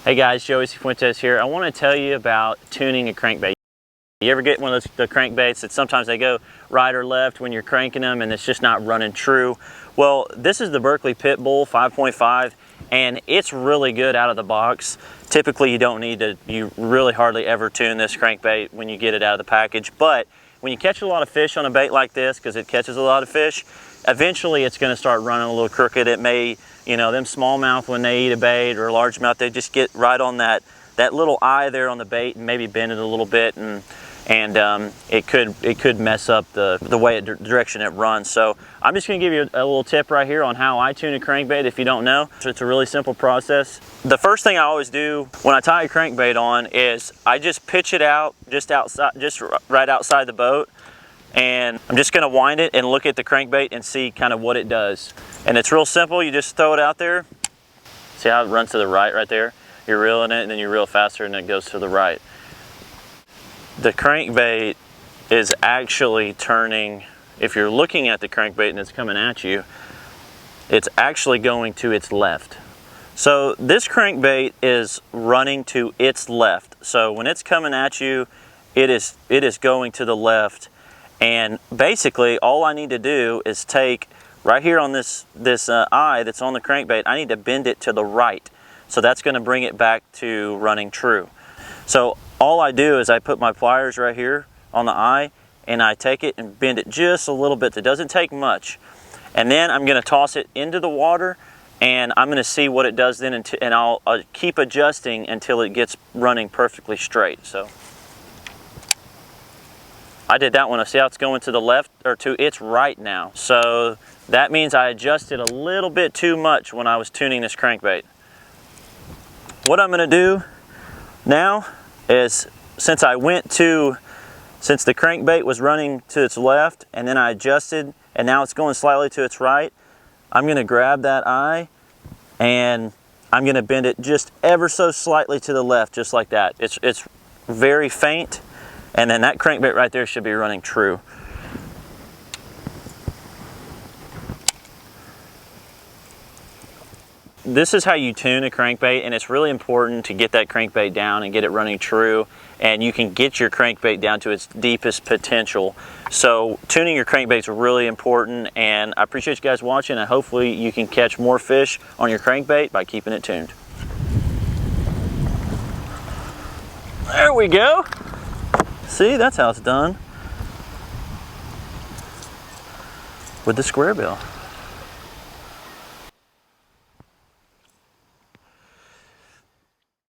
Hey guys, Joey Cifuentes here. I want to tell you about tuning a crankbait. You ever get one of the crankbaits that sometimes they go right or left when you're cranking them and it's just not running true? Well, this is the Berkley Pitbull 5.5 and it's really good out of the box. Typically you really hardly ever tune this crankbait when you get it out of the package, but when you catch a lot of fish on a bait like this, because it catches a lot of fish, eventually it's going to start running a little crooked. It may, you know, them smallmouth when they eat a bait, or largemouth, they just get right on that little eye there on the bait and maybe bend it a little bit, and it could mess up the direction it runs. So I'm just going to give you a little tip right here on how I tune a crankbait if you don't know. So it's a really simple process. The first thing I always do when I tie a crankbait on is I just pitch it out just right outside the boat, and I'm just going to wind it and look at the crankbait and see kind of what it does. And it's real simple. You just throw it out there. See how it runs to the right there? You're reeling it and then you reel faster and it goes to the right. The crankbait is actually turning, if you're looking at the crankbait and it's coming at you, it's actually going to its left. So this crankbait is running to its left. So when it's coming at you, it is going to the left. And basically all I need to do is take right here on this eye that's on the crankbait, I need to bend it to the right. So that's going to bring it back to running true. So all I do is I put my pliers right here on the eye and I take it and bend it just a little bit. It doesn't take much. And then I'm going to toss it into the water and I'm going to see what it does then, and I'll keep adjusting until it gets running perfectly straight. So I did that one. I see how it's going to the left, or to its right now. So that means I adjusted a little bit too much when I was tuning this crankbait. What I'm going to do now is, since the crankbait was running to its left and then I adjusted and now it's going slightly to its right, I'm going to grab that eye and I'm going to bend it just ever so slightly to the left, just like that. It's very faint, and then that crankbait right there should be running true. This is how you tune a crankbait, and it's really important to get that crankbait down and get it running true, and you can get your crankbait down to its deepest potential. So tuning your crankbait is really important, and I appreciate you guys watching, and hopefully you can catch more fish on your crankbait by keeping it tuned. There we go. See, that's how it's done with the square bill.